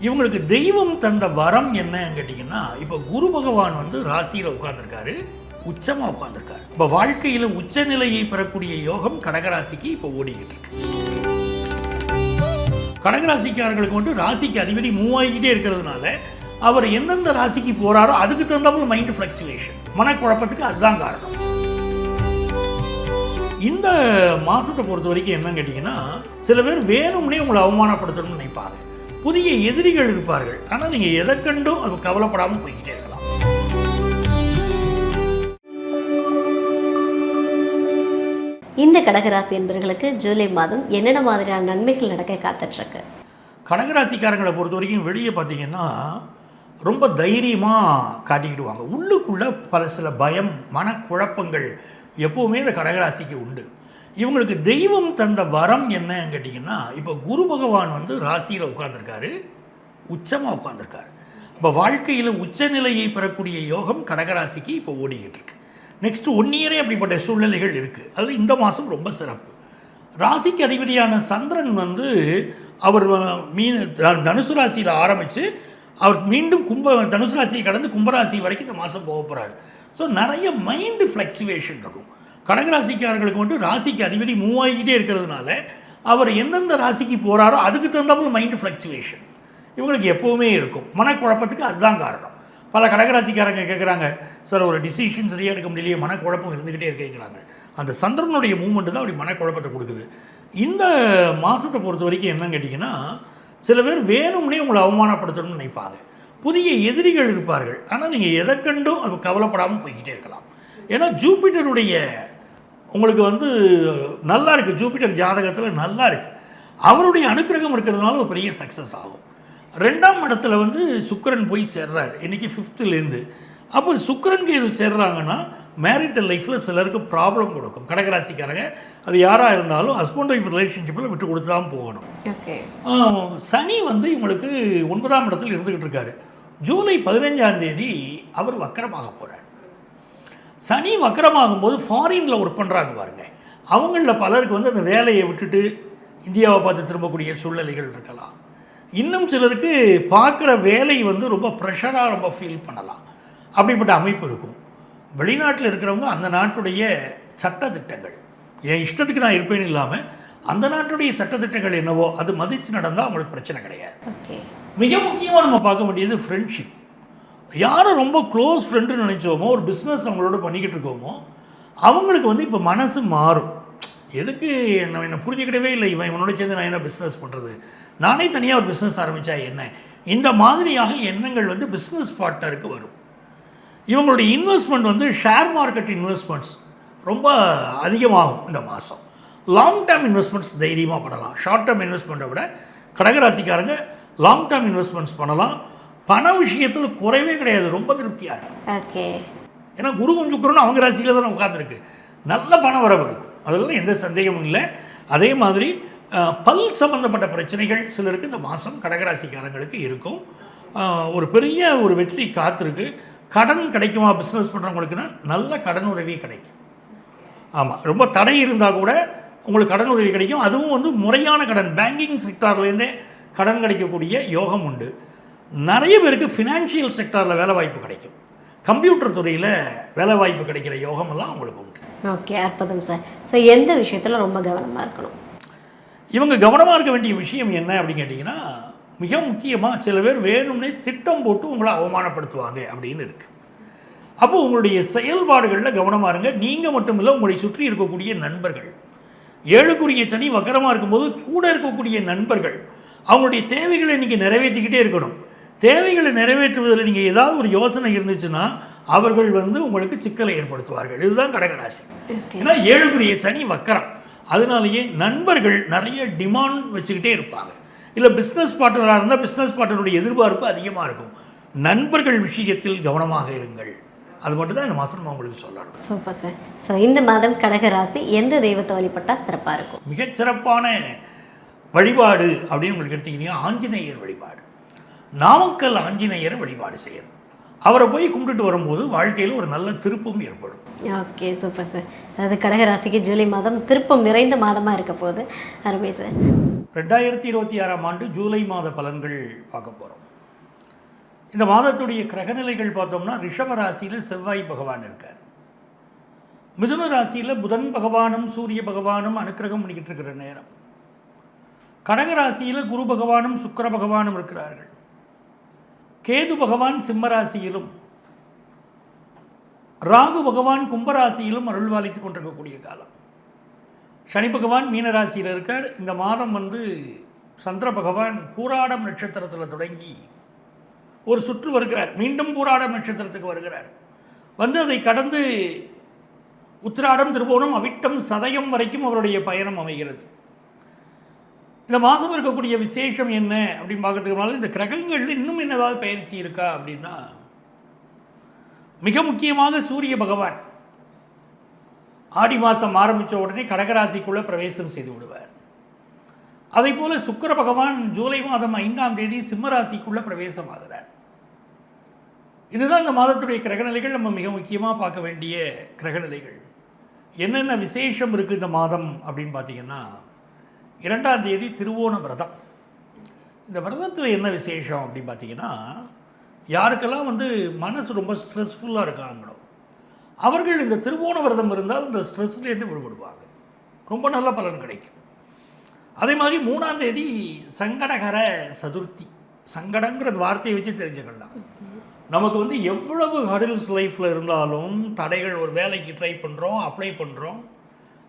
இவங்களுக்கு தெய்வம் தந்த வரம் என்னன்னு கேட்டிங்கன்னா, இப்போ குரு பகவான் வந்து ராசியில் உட்கார்ந்துருக்காரு, உச்சமாக உட்கார்ந்துருக்காரு. இப்போ வாழ்க்கையில் உச்சநிலையை பெறக்கூடிய யோகம் கடகராசிக்கு இப்போ ஓடிக்கிட்டு இருக்கு. கடகராசிக்காரர்களுக்கு வந்து ராசிக்கு அதிபதி மூவ் ஆகிக்கிட்டே இருக்கிறதுனால அவர் எந்தெந்த ராசிக்கு போகிறாரோ அதுக்கு தகுந்தாமல் மைண்ட் ஃப்ளக்சுவேஷன், மனக்குழப்பத்துக்கு அதுதான் காரணம். இந்த மாதத்தை பொறுத்த வரைக்கும் என்னன்னு கேட்டிங்கன்னா, சில பேர் வேணும்னே உங்களை அவமானப்படுத்தணும்னு நினைப்பாங்க. புதிய எதிரிகள் இருப்பார்கள். ஆனால் நீங்கள் எதை கண்டும் அது கவலைப்படாமல் போய்கிட்டே இருக்கலாம். இந்த கடகராசி என்பவர்களுக்கு ஜூலை மாதம் என்னென்ன மாதிரியான நன்மைகள் நடக்க காத்துட்ருக்கு? கடகராசிக்காரங்களை பொறுத்த வரைக்கும் வெளியே பார்த்தீங்கன்னா ரொம்ப தைரியமாக காட்டிக்கிடுவாங்க. உள்ளுக்குள்ளே சில பயம், மனக்குழப்பங்கள் எப்போவுமே இந்த கடகராசிக்கு உண்டு. இவங்களுக்கு தெய்வம் தந்த வரம் என்னன்னு கேட்டிங்கன்னா, இப்போ குரு பகவான் வந்து ராசியில் உட்கார்ந்துருக்காரு, உச்சமாக உட்கார்ந்துருக்காரு. இப்போ வாழ்க்கையில் உச்சநிலையை பெறக்கூடிய யோகம் கடகராசிக்கு இப்போ ஓடிக்கிட்டு இருக்கு. நெக்ஸ்ட்டு 1 இயரே அப்படிப்பட்ட சூழ்நிலைகள் இருக்குது. அதில் இந்த மாதம் ரொம்ப சிறப்பு. ராசிக்கு அதிபதியான சந்திரன் வந்து அவர் தனுசு ராசியில் ஆரம்பித்து அவர் மீண்டும் தனுசு ராசியை கடந்து கும்பராசி வரைக்கும் இந்த மாதம் போக போகிறாரு. ஸோ நிறைய மைண்டு ஃப்ளக்சுவேஷன் இருக்கும். கடகராசிக்காரர்களுக்கு வந்து ராசிக்கு அதிபதி மூவ் ஆகிக்கிட்டே இருக்கிறதுனால அவர் எந்தெந்த ராசிக்கு போகிறாரோ அதுக்கு தகுந்தாமல் மைண்டு ஃப்ளக்சுவேஷன் இவங்களுக்கு எப்போவுமே இருக்கும். மனக்குழப்பத்துக்கு அதுதான் காரணம். பல கடகராசிக்காரங்க கேட்குறாங்க, சார் ஒரு டிசிஷன் சரியாக எடுக்க முடியலையே, மனக்குழப்பம் இருந்துக்கிட்டே இருக்கேங்கிறாங்க. அந்த சந்திரனுடைய மூவ்மெண்ட்டு தான் அப்படி மனக்குழப்பத்தை கொடுக்குது. இந்த மாதத்தை பொறுத்த வரைக்கும் என்னன்னு கேட்டிங்கன்னா, சில பேர் வேணும்னே உங்களை அவமானப்படுத்தணும்னு நினைப்பாங்க. புதிய எதிரிகள் இருப்பார்கள். ஆனால் நீங்கள் எதை கண்டும் அது கவலைப்படாமல் போய்கிட்டே இருக்கலாம். ஏன்னா ஜூபிட்டருடைய உங்களுக்கு வந்து நல்லா இருக்குது, ஜூபிட்டர் ஜாதகத்தில் நல்லா இருக்குது. அவருடைய அனுக்கிரகம் இருக்கிறதுனால ஒரு பெரிய சக்ஸஸ் ஆகும். 2ஆம் இடத்துல வந்து சுக்கிரன் போய் சேர்றாரு இன்றைக்கி 5th. அப்போ சுக்கிரனுக்கு எது சேர்றாங்கன்னா மேரிட்டல் லைஃப்பில் சிலருக்கு ப்ராப்ளம் கொடுக்கும். கடகராசிக்காரங்க அது யாராக இருந்தாலும் ஹஸ்பண்ட் ஒய்ஃப் ரிலேஷன்ஷிப்பில் விட்டு கொடுத்து தான் போகணும். சனி வந்து இவங்களுக்கு 9ஆம் இடத்துல இருந்துக்கிட்டு இருக்காரு. ஜூலை 15ஆம் தேதி அவர் வக்கரமாக போகிறார். சனி வக்கரமாகும் போது ஃபாரினில் ஒர்க் பண்ணுறாங்க பாருங்க, அவங்களில் பலருக்கு வந்து அந்த வேலையை விட்டுட்டு இந்தியாவை பார்த்து திரும்பக்கூடிய சூழ்நிலைகள் இருக்கலாம். இன்னும் சிலருக்கு பார்க்குற வேலை வந்து ரொம்ப ப்ரெஷராக ரொம்ப ஃபீல் பண்ணலாம். அப்படிப்பட்ட அமைப்பு இருக்கும். வெளிநாட்டில் இருக்கிறவங்க அந்த நாட்டுடைய சட்டத்திட்டங்கள், என் இஷ்டத்துக்கு நான் இருப்பேன்னு இல்லாமல் அந்த நாட்டுடைய சட்டத்திட்டங்கள் என்னவோ அது மதித்து நடந்தால் அவங்களுக்கு பிரச்சனை கிடையாது. மிக முக்கியமாக நம்ம பார்க்க வேண்டியது ஃப்ரெண்ட்ஷிப். யாரை ரொம்ப க்ளோஸ் ஃப்ரெண்டுன்னு நினச்சோமோ, ஒரு பிஸ்னஸ் அவங்களோட பண்ணிக்கிட்டு இருக்கோமோ, அவங்களுக்கு வந்து இப்போ மனசு மாறும். எதுக்கு என்னை புரிஞ்சுக்கிடவே இல்லை, இவனோட சேர்ந்து நான் என்ன பிஸ்னஸ் பண்ணுறது, நானே தனியாக ஒரு பிஸ்னஸ் ஆரம்பித்தா என்ன, இந்த மாதிரியாக எண்ணங்கள் வந்து பிஸ்னஸ் பார்ட்னருக்கு வரும். இவங்களுடைய இன்வெஸ்ட்மெண்ட் வந்து ஷேர் மார்க்கெட் இன்வெஸ்ட்மெண்ட்ஸ் ரொம்ப அதிகமாகும் இந்த மாதம். லாங் டேர்ம் இன்வெஸ்ட்மெண்ட்ஸ் தைரியமாக பண்ணலாம். ஷார்ட் டேர்ம் இன்வெஸ்ட்மெண்ட்டை விட கடகராசிக்காரங்க லாங் டேர்ம் இன்வெஸ்ட்மெண்ட்ஸ் பண்ணலாம். பண விஷயத்தில் குறைவே கிடையாது, ரொம்ப திருப்தியாக இருக்கும். ஏன்னா குரு சுக்கிரன் அவங்க ராசியில் தான் உட்காந்துருக்கு, நல்ல பண வரவு இருக்கும், அதெல்லாம் எந்த சந்தேகமும் இல்லை. அதே மாதிரி பல் சம்பந்தப்பட்ட பிரச்சனைகள் சிலருக்கு இந்த மாதம் கடகராசிக்காரங்களுக்கு இருக்கும். ஒரு பெரிய ஒரு வெற்றி காத்திருக்கு. கடன் கிடைக்குமா பிஸ்னஸ் பண்ணுறவங்களுக்குன்னா நல்ல கடன் உதவி கிடைக்கும். ஆமாம், ரொம்ப தடை இருந்தால் கூட உங்களுக்கு கடன் உதவி கிடைக்கும். அதுவும் வந்து முறையான கடன், பேங்கிங் செக்டார்லேருந்தே கடன் கிடைக்கக்கூடிய யோகம் உண்டு. நிறைய பேருக்கு ஃபினான்ஷியல் செக்டாரில் வேலை வாய்ப்பு கிடைக்கும். கம்ப்யூட்டர் துறையில் வேலை வாய்ப்பு கிடைக்கிற யோகமெல்லாம் அவங்களுக்கு உண்டு. ஓகே, அற்புதம் சார். ஸோ எந்த விஷயத்தில் ரொம்ப கவனமாக இருக்கணும்? இவங்க கவனமாக இருக்க வேண்டிய விஷயம் என்ன அப்படின்னு கேட்டிங்கன்னா, மிக முக்கியமாக சில பேர் வேணும்னே திட்டம் போட்டு உங்களை அவமானப்படுத்துவாங்க அப்படின்னு இருக்குது. அப்போது உங்களுடைய செயல்பாடுகளில் கவனமாக இருங்க. நீங்கள் மட்டும் இல்லை, உங்களை சுற்றி இருக்கக்கூடிய நண்பர்கள். 7க்குரிய சனி வக்கரமாக இருக்கும்போது கூட இருக்கக்கூடிய நண்பர்கள் அவங்களுடைய தேவைகளை நீங்கள் நிறைவேற்றிக்கிட்டே இருக்கணும். தேவைகளை நிறைவேற்றுவதில் நீங்கள் ஏதாவது ஒரு யோசனை இருந்துச்சுன்னா அவர்கள் வந்து உங்களுக்கு சிக்கலை ஏற்படுத்துவார்கள். இதுதான் கடகராசி. ஏன்னா 7க்குரிய சனி வக்கரம், அதனாலேயே நண்பர்கள் நிறைய டிமாண்ட் வச்சுக்கிட்டே இருப்பாங்க. இல்லை பிஸ்னஸ் பார்ட்னராக இருந்தால் பிஸ்னஸ் பார்ட்னருடைய எதிர்பார்ப்பு அதிகமாக இருக்கும். நண்பர்கள் விஷயத்தில் கவனமாக இருங்கள். அது மட்டும் தான் இந்த மாதம் நம்ம உங்களுக்கு சொல்லணும். Super sir. ஸோ இந்த மாதம் கடகராசி எந்த தெய்வத்தை வழிபட்டால் சிறப்பாக இருக்கும்? மிகச்சிறப்பான வழிபாடு அப்படின்னு உங்களுக்கு எடுத்துக்கிட்டீங்கன்னா ஆஞ்சநேயர் வழிபாடு. நாமக்கல் ஆஞ்சநேயரை வழிபாடு செய்யணும். அவரை போய் கும்பிட்டுட்டு வரும்போது வாழ்க்கையில் ஒரு நல்ல திருப்பம் ஏற்படும். Okay, super sir. அதாவது கடகராசிக்கு ஜூலை மாதம் திருப்பம் நிறைந்த மாதமாக இருக்க போகுது. அருமை சார். 2026ஆம் ஆண்டு ஜூலை மாத பலன்கள் பார்க்க போகிறோம். இந்த மாதத்துடைய கிரகநிலைகள் பார்த்தோம்னா ரிஷப ராசியில் செவ்வாய் பகவான் இருக்கார். மிதுன ராசியில் புதன் பகவானும் சூரிய பகவானும் அனுக்கிரகம் பண்ணிக்கிட்டு இருக்கிற நேரம். கடக ராசியில் குரு பகவானும் சுக்கிர பகவானும் இருக்கிறார்கள். கேது பகவான் சிம்ம ராசியிலும் ராகு பகவான் கும்பராசியிலும் அருள்வாளித்துக் கொண்டிருக்கக்கூடிய காலம். சனி பகவான் மீனராசியில் இருக்கார். இந்த மாதம் சந்திர பகவான் பூராடம் நட்சத்திரத்தில் தொடங்கி ஒரு சுற்று வருகிறார். மீண்டும் பூராடம் நட்சத்திரத்துக்கு வருகிறார். அதை கடந்து உத்திராடம், திருவோணம், அவிட்டம், சதயம் வரைக்கும் அவருடைய பயணம் அமைகிறது. இந்த மாதம் இருக்கக்கூடிய விசேஷம் என்ன அப்படின்னு பார்க்கறதுக்கு இந்த கிரகங்களில் இன்னும் என்னதாவது பயிற்சி இருக்கா அப்படின்னா, மிக முக்கியமாக சூரிய பகவான் ஆடி மாதம் ஆரம்பித்த உடனே கடகராசிக்குள்ளே பிரவேசம் செய்து விடுவார். அதே போல் சுக்கிர பகவான் ஜூலை மாதம் 5ஆம் தேதி சிம்மராசிக்குள்ளே பிரவேசம் ஆகிறார். இதுதான் இந்த மாதத்துடைய கிரகநிலைகள். நம்ம மிக முக்கியமாக பார்க்க வேண்டிய கிரகநிலைகள். என்னென்ன விசேஷம் இருக்குது இந்த மாதம் அப்படின்னு பார்த்தீங்கன்னா, 2ஆம் தேதி திருவோண விரதம். இந்த விரதத்தில் என்ன விசேஷம் அப்படின்னு பார்த்தீங்கன்னா, யாருக்கெல்லாம் மனசு ரொம்ப ஸ்ட்ரெஸ்ஃபுல்லாக இருக்காங்களோ அவர்கள் இந்த திருவோண விரதம் இருந்தால் இந்த ஸ்ட்ரெஸ்லேருந்து விடுபடுவாங்க. ரொம்ப நல்ல பலன் கிடைக்கும். அதே மாதிரி 3ஆம் தேதி சங்கடகர சதுர்த்தி. சங்கடங்கிற வார்த்தையை வச்சு தெரிஞ்சுக்கலாம். நமக்கு எவ்வளவு ஹடில்ஸ் லைஃப்பில் இருந்தாலும் தடைகள், ஒரு வேலைக்கு ட்ரை பண்ணுறோம், அப்ளை பண்ணுறோம்,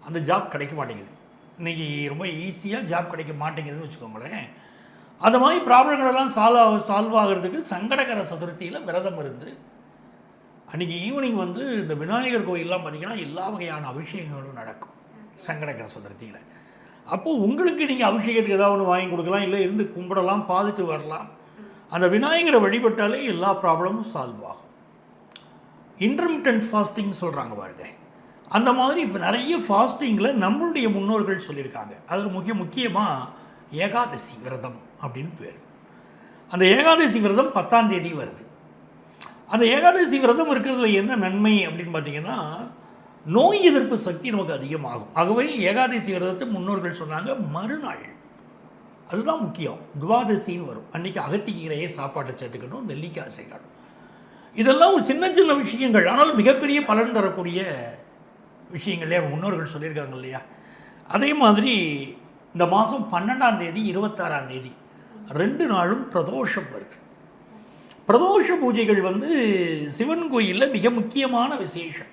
அந்த ஜாப் கிடைக்க மாட்டேங்குது. இன்றைக்கி ரொம்ப ஈஸியாக ஜாப் கிடைக்க மாட்டேங்குதுன்னு வச்சுக்கோங்களேன். அந்த மாதிரி ப்ராப்ளங்களெல்லாம் சால்வ் ஆகிறதுக்கு சங்கடகர சதுர்த்தியில் விரதம் இருந்து அன்றைக்கி ஈவினிங் இந்த விநாயகர் கோயிலெலாம் பார்த்திங்கன்னா எல்லா வகையான அபிஷேகங்களும் நடக்கும் சங்கடகர சதுர்த்தியில். அப்போது உங்களுக்கு நீங்கள் அபிஷேகத்துக்கு ஏதாவது ஒன்று வாங்கி கொடுக்கலாம், இல்லை இருந்து கும்பிடலாம், பார்த்துட்டு வரலாம். அந்த விநாயகரை வழிபட்டாலே எல்லா ப்ராப்ளமும் சால்வ் ஆகும். இன்டர்மிட்டன்ட் ஃபாஸ்டிங் சொல்கிறாங்க பாருங்க. அந்த மாதிரி இப்போ நிறைய ஃபாஸ்டிங்கில் நம்மளுடைய முன்னோர்கள் சொல்லியிருக்காங்க. அதில் முக்கியமாக ஏகாதசி விரதம் அப்படின்னு பேர். அந்த ஏகாதசி விரதம் 10ஆம் தேதி வருது. அந்த ஏகாதசி விரதம் இருக்கிறதுல என்ன நன்மை அப்படின்னு பார்த்தீங்கன்னா, நோய் எதிர்ப்பு சக்தி நமக்கு அதிகமாகும். ஆகவே ஏகாதசி விரதத்தை முன்னோர்கள் சொன்னாங்க மறுநாள், அதுதான் முக்கியம், துவாதசின்னு வரும். அன்றைக்கி அகத்திக்கீரையை சாப்பாட்டை சேர்த்துக்கணும், நெல்லிக்காய் சேர்க்கணும். இதெல்லாம் ஒரு சின்ன சின்ன விஷயங்கள், ஆனால் மிகப்பெரிய பலன் தரக்கூடிய விஷயங்களே முன்னோர்கள் சொல்லியிருக்காங்க இல்லையா. அதே மாதிரி இந்த மாதம் 12ஆம் தேதி 26ஆம் தேதி 2 நாளும் பிரதோஷம் வருது. பிரதோஷ பூஜைகள் சிவன் கோயிலில் மிக முக்கியமான விசேஷம்.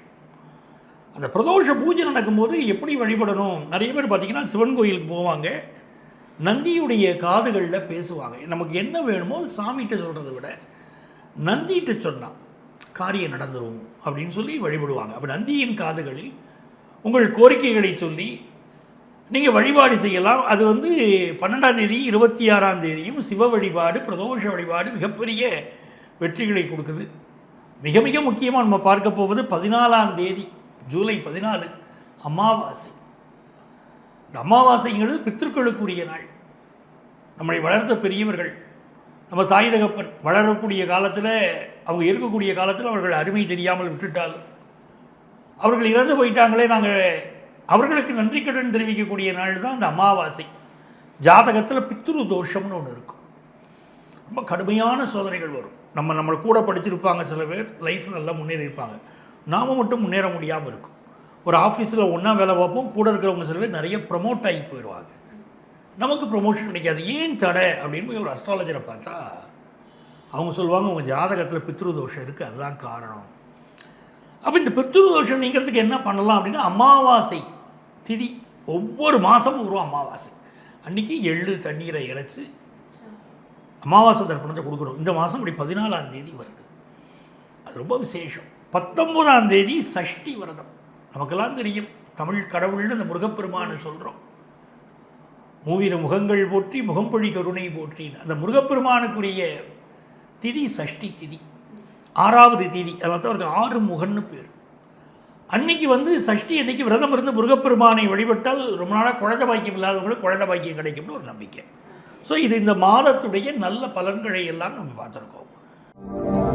அந்த பிரதோஷ பூஜை நடக்கும்போது எப்படி வழிபடணும், நிறைய பேர் பார்த்திங்கன்னா சிவன் கோயிலுக்கு போவாங்க, நந்தியுடைய காதுகளில் பேசுவாங்க. நமக்கு என்ன வேணுமோ சாமிகிட்ட சொல்கிறத விட நந்திகிட்ட சொன்னால் காரியம் நடந்துடும் அப்படின்னு சொல்லி வழிபடுவாங்க. அப்போ நந்தியின் காதுகளில் உங்கள் கோரிக்கைகளை சொல்லி நீங்கள் வழிபாடு செய்யலாம். அது 12ஆம் தேதி 26ஆம் தேதியும் சிவ வழிபாடு, பிரதோஷ வழிபாடு மிகப்பெரிய வெற்றிகளை கொடுக்குது. மிக மிக முக்கியமாக நம்ம பார்க்க போவது 14ஆம் தேதி ஜூலை 14 அமாவாசை. இந்த அமாவாசைங்கிறது பித்திருக்களுக்குரிய நாள். நம்மளை வளர்த்த பெரியவர்கள், நம்ம தாய் தகப்பன் வளரக்கூடிய காலத்தில், அவங்க இருக்கக்கூடிய காலத்தில் அவர்கள் அருமை தெரியாமல் விட்டுட்டாலும், அவர்கள் இறந்து போயிட்டாங்களே, நாங்கள் அவர்களுக்கு நன்றி கடன் தெரிவிக்கக்கூடிய நாள் தான் அந்த அமாவாசை. ஜாதகத்தில் பித்ரு தோஷம்னு ஒன்று இருக்கும். ரொம்ப கடுமையான சோதனைகள் வரும். நம்மளை கூட படிச்சிருப்பாங்க, சில பேர் லைஃப்பில் நல்லா முன்னேறி இருப்பாங்க, நாம் மட்டும் முன்னேற முடியாமல் இருக்கும். ஒரு ஆஃபீஸில் ஒன்றா வேலை பார்ப்போம், கூட இருக்கிறவங்க சில பேர் நிறைய ப்ரமோட் ஆகி போயிடுவாங்க, நமக்கு ப்ரமோஷன் கிடைக்காது. ஏன் தடை அப்படின்னு போய் ஒரு அஸ்ட்ராலஜரை பார்த்தா அவங்க சொல்லுவாங்க, உங்கள் ஜாதகத்தில் பித்ரு தோஷம் இருக்குது, அதுதான் காரணம். அப்போ இந்த பித்ரு தோஷம் நீங்கிறதுக்கு என்ன பண்ணலாம் அப்படின்னா, அமாவாசை திதி ஒவ்வொரு மாதமும் வரும் அமாவாசை அன்றைக்கி எள்ளு தண்ணீரை இறைச்சி அமாவாசை தர்ப்பணத்தை கொடுக்கணும். இந்த மாதம் இப்படி 14ஆம் தேதி வருது, அது ரொம்ப விசேஷம். 19ஆம் தேதி சஷ்டி விரதம். நமக்கெல்லாம் தெரியும், தமிழ் கடவுள்னு அந்த முருகப்பெருமானை சொல்கிறோம். மூவிர முகங்கள் போற்றி முகம்பொழி கருணை போற்றின்னு அந்த முருகப்பெருமானுக்குரிய திதி சஷ்டி திதி, 6ஆவது திதி. அதனால தான் அவருக்கு 6 முகன்னு பேர். அன்னைக்கு சஷ்டி அன்னைக்கு விரதம் இருந்து முருகப்பெருமானை வழிபட்டால் ரொம்ப நாளாக குழந்தை பாக்கியம் இல்லாதவங்களுக்கு குழந்தை பாக்கியம் கிடைக்கும்னு ஒரு நம்பிக்கை. ஸோ இது இந்த மாதத்துடைய நல்ல பலன்களை எல்லாம் நம்ம பார்த்துருக்கோம்.